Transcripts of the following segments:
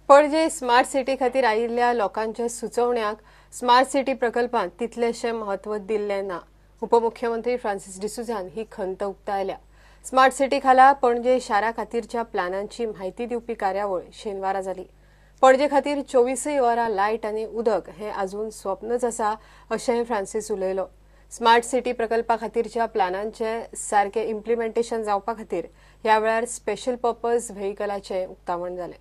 पणजे smart city खातीर आयिल्ल्या लोकांच्या सुचोवण्यांक स्मार्ट सिटी प्रकल्पांत तितलेशें म्हत्व दिल्लें ना. उपमुख्यमंत्री फ्रांसिस डिसुझान ही खंत उक्तायल्या. स्मार्ट सिटी खाला पणजे शारा खातीरच्या प्लॅनांची म्हायती दिवपी कार्यावळ शेनवारा जाली. पणजे खातीर 24 वरां लायट आनी उदक हें आजून स्वप्नच आसा अशेंय फ्रांसिस उलयलो. स्मार्ट सिटी प्रकल्पा खातीरच्या प्लॅनांचे सारके इम्प्लिमेंटेशन जावपा खातीर ह्या वेळार स्पेशल पर्पज व्हेईकलाचें उक्तावण जालें.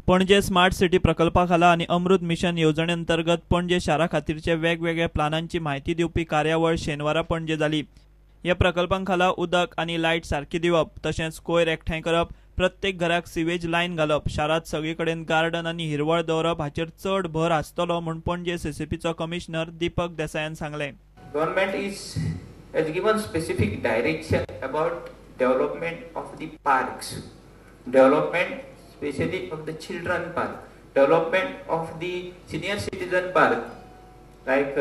पणजे स्मार्ट सिटी प्रकल्पा खाला आनी अमृत मिशन येवजणे अंतर्गत पणजे शारा खातीरचे वेगवेगळ्या प्लॅनांची म्हायती दिवपी कार्यावळ शेनवारा पणजे जाली. ह्या प्रकल्पां खाला उदक आनी लायट सारकी दिवप, तशेंच कोयर एकठांय करप, प्रत्येक घराक सिवेज लायन घालप, शारांत सगळे कडेन गार्डन आनी हिरवळ दवरप हाचेर चड भर आसतलो म्हूण पणजे सीसीपीचो कमिशनर दीपक देसायान सांगलें. Government has given specific direction about development of the parks, development especially of the children park, development of the senior citizen park like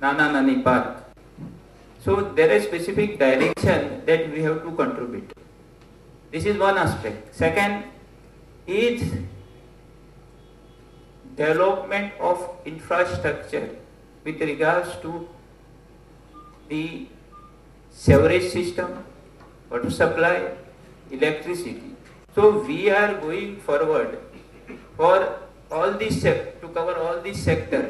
Nana Nani park. So there is specific direction that we have to contribute. This is one aspect. Second is development of infrastructure with regards to the sewerage system, water supply, electricity. So we are going forward for all these to cover all these sectors.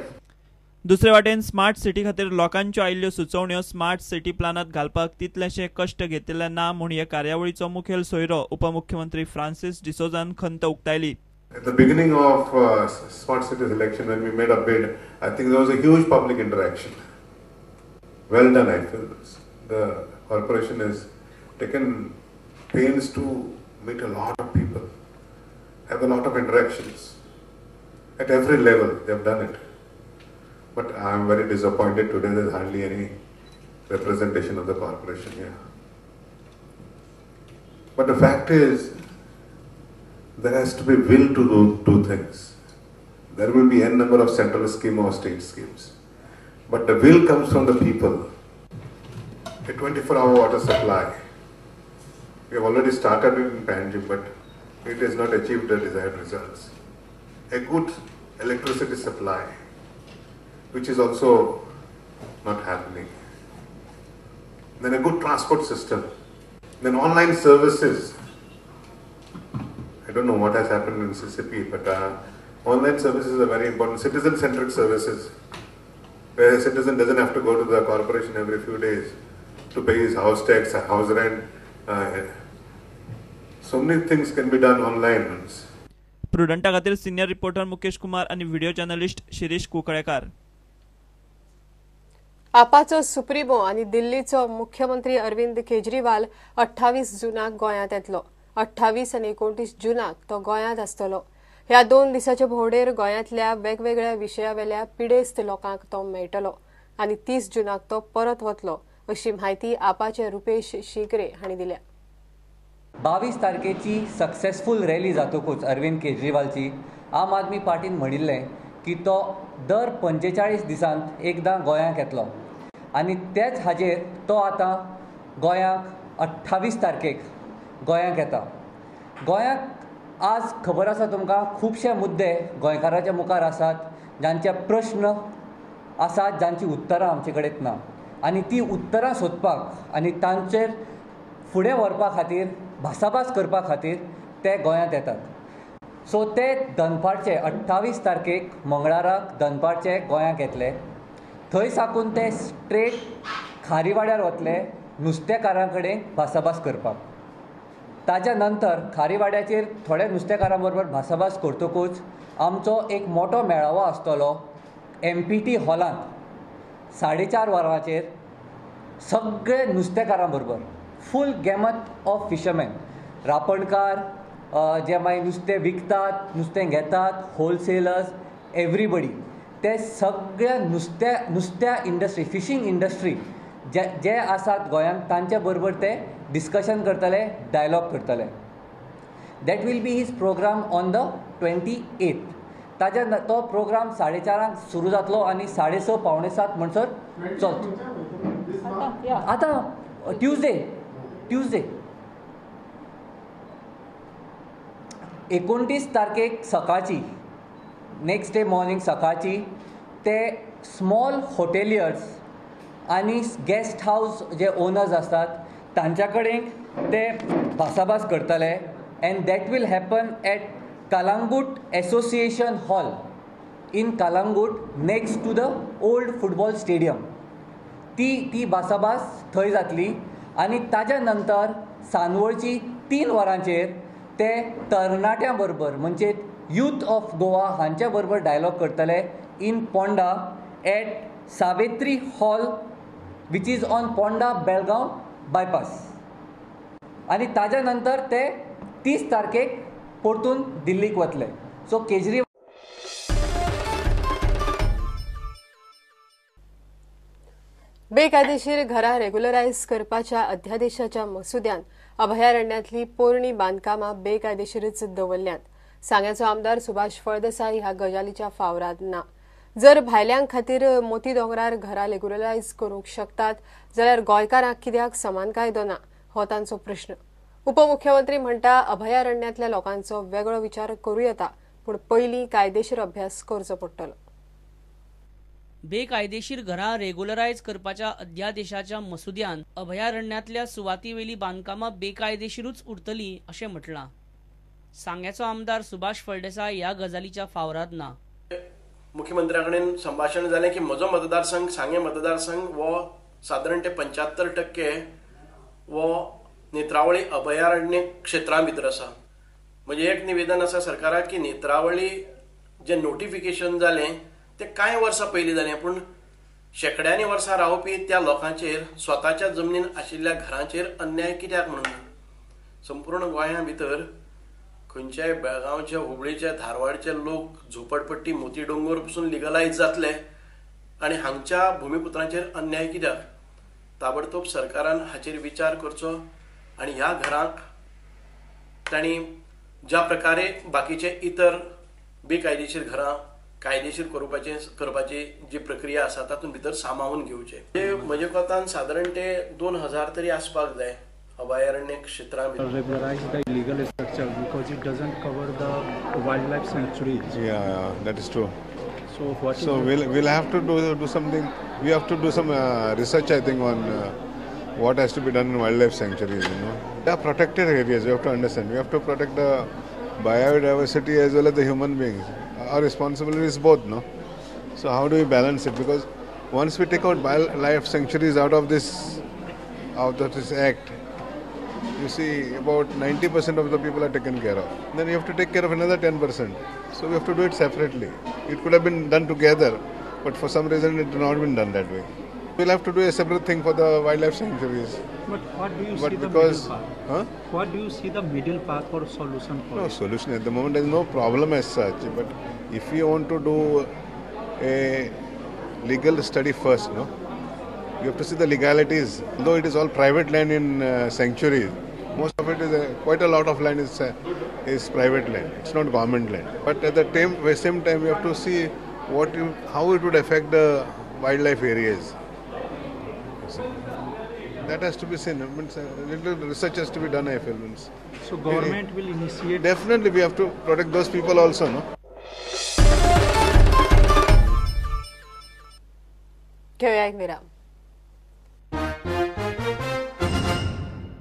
दुसरे वाटेन smart city खातीर लोकांच्यो आयिल्ल्यो सुचोवण्यो smart city प्लॅनांत घालपाक तितलेशे कश्ट घेतिल्ले ना म्हूण ह्या कार्यावळीचो मुखेल सोयरो उपमुख्यमंत्री फ्रांसिस डिसोझान खंत उक्तायली. At the beginning of smart cities election, when we made a bid, I think there was a huge public interaction. Well done, I feel. The corporation has taken pains to meet a lot of people, have a lot of interactions. At every level, they have done it. But I am very disappointed today there is hardly any representation of the corporation here. But the fact is, there has to be will to do things. There will be n number of central schemes or state schemes. But the will comes from the people. A 24-hour water supply. We have already started it in Panjim, but it has not achieved the desired results. A good electricity supply, which is also not happening. Then a good transport system. Then online services. I don't know what has happened in CCP, but online services are very important. Citizen-centric services, where a citizen doesn't have to go to the corporation every few days to pay his house tax, house rent. So many things can be done online. प्रुडंटा खातीर senior reporter Mukesh Kumar आनी video journalist Shirish Kunkalekar. आपाचो supremo आनी दिल्लीचो मुख्यमंत्री अरविंद केजरीवाल 28 जुनाक गोंयांत येतलो. 28 आनी 29 जुनाक तो गोंयांत आसतलो. ह्या 2 दिसांचे भोंवडेर गोंयांतल्या वेगवेगळ्या विशयावेल्या पिडेस्त लोकांक तो मेळटलो आनी 30 जुनाक तो परत वतलो अशी म्हायती आपाचे रुपेश शिगरे हांणी दिल्या. 22 तारखेची सक्सेसफूल रॅली जातकूच अरविंद केजरीवालची आम आदमी पार्टीन म्हणिल्लें की तो दर 45 दिसांत एकदां गोंयांत येतलो आनी तेच हाजेर तो आतां गोंयांत 28 तारखेक गोंयांत येता. गोंयांत आज खबर आसा तुमकां खुबशे मुद्दे गोंयकारांच्या मुखार आसात, जांचे प्रश्न आसात, जांची उत्तरां आमचे कडेन ना आनी ती उत्तरां सोदपाक आनी तांचेर फुडें व्हरपा खातीर भासाभास करपा खातीर ते गोंयांत येतात. सो ते दनपारचे 28 तारखेक मंगळाराक दनपारचे गोंयांत येतले. थंय साकून ते स्ट्रेट खारीवाड्यार वतले नुस्तेकारां कडेन भासाभास करपाक. ताच्या नंतर खारीवाड्याचेर थोड्या नुस्तेकारां बरोबर भासाभास करतकूच आमचो एक मोठो मेळावो आसतलो MPT हॉलांत 4:30 वरांचेर सगळे नुस्तेकारां बरोबर फूल गॅमत ऑफ फिशरमॅन, रापणकार, जे मागीर नुस्तें विकतात, नुस्तें घेतात, होलसेलर्स, एवरीबडी, ते सगळ्या नुस्त्या इंडस्ट्री, फिशींग इंडस्ट्री जे आसात गोंयांत तांचे बरोबर ते डिस्कशन करतले, डायलॉग करतले. That will be his programme on the 28th. ताच्या तो प्रोग्राम 4:30 सुरू जातलो आनी 6:30 पावणे 7 म्हणसर चलतलो. आतां ट्युजडे 29 तारखेक सकाळची नेक्स्ट डे मॉर्निंग सकाळची ते स्मॉल हॉटेलियर्स आनी गेस्ट हाऊस जे ओनर्स असतात तांच्या कडेन ते भासाभास करतले and that will happen at Calangute association hall in Calangute next to the old football stadium. ती भासाभास थंय जातली आनी ताज्या नंतर सांजवळची 3 वरांचेर ते तरणाट्यां बरोबर म्हणजे यूथ ऑफ गोवा हांच्या बरोबर डायलॉग करतले in Ponda at Savitri hall which is on Ponda Belgaum bypass. आनी ताज्या नंतर ते 30 तारखेक परतून दिल्लीक वतले. सो केजरीवाल बेकायदेशीर घरां रेग्युलरायज करपाच्या अध्यादेशाच्या मसुद्यान अभयारण्यातली पोरणी बांदकामां बेकायदेशीरच दवरल्यात. सांग्याचो आमदार सुभाष फळदेसाय ह्या गजालीच्या फावराद ना. जर भायल्यांक खातीर मोती दोंगरार घरां रेग्युलरायज करूंक शकतात जाल्यार गोंयकारांक कित्याक समान कायदो ना हो तांचो प्रश्न. उपमुख्यमंत्री म्हणटा अभयारण्यातल्या लोकांचो वेगळो विचार करूं येता पूण पयलीं कायदेशीर अभ्यास करचो पडटलो. बेकायदेशीर घरां रेग्युलरायज करपाच्या अध्यादेशाच्या मसुद्यान अभयारण्यातल्या सुवातीवेली बांदकामां बेकायदेशीरूच उरतलीं अशें म्हटलां. सांग्याचो आमदार सुभाष फळदेसाय ह्या गजालीच्या फावराद ना. मुख्यमंत्र्या कडेन संभाशण जालें की म्हजो मतदारसंघ सांगे मतदारसंघ हो सादारण ते 75% वो नेत्रावळी अभयारण्य क्षेत्रा भितर आसा. म्हणजे एक निवेदन आसा सरकाराक की नेत्रावळी जे नोटिफिकेशन जालें ते कांय वर्सां पयलीं जालें पूण शेकड्यांनी वर्सां रावपी त्या लोकांचेर स्वताच्या जमनीन आशिल्ल्या घरांचेर अन्याय कित्याक म्हणून. संपूर्ण गोंया भितर खंयच्याय बेळगांवचे हुबळीचे धारवाडचे लोक झोपडपट्टी मोती डोंगर पसून लिगलायज जातले आनी हांगच्या भुमिपुत्रांचेर अन्याय कित्याक. ताबडतोब सरकारान हाचेर विचार करचो आनी ह्या घरांक तांणी ज्या प्रकारे बाकीचे इतर बेकायदेशीर घरां कायदेशीर करपाची जी प्रक्रिया आसा तातूंत भितर सामावून घेवचे. म्हजे कोतान सादारण ते 2000 तरी आसपाक जाय अभयारण्य क्षेत्रां भितर. Regularize the illegal structure because it doesn't cover the wildlife sanctuaries. Yeah, that is true. So what? So we'll have to do something. We have to do some research, I think, on what has to be done in wildlife sanctuaries. They are protected areas. You have to understand. We have to protect the biodiversity as well as the human beings. Our responsibility is both, no? So how do we balance it? Because once we take out wildlife sanctuaries out of this act, you see about 90% of the people are taken care of. Then you have to take care of another 10%. So we have to do it separately. It could have been done together, but for some reason it has not been done that way. We'll have to do a separate thing for the wildlife sanctuaries. But what do you But see the because, middle path? huh? What do you see the middle path or solution for No it? solution at the moment. There is no problem as such. But if you want to do a legal study first, no, you have to see the legalities. Though it is all private land in sanctuaries, most of it is quite a lot of land is private land. It's not government land. But at the same time, you have to see how it would affect the wildlife areas. That has to be seen. Little research has to be done, I feel. So government will initiate. Definitely, we have to protect those people also, no? घेऊया एक विराम.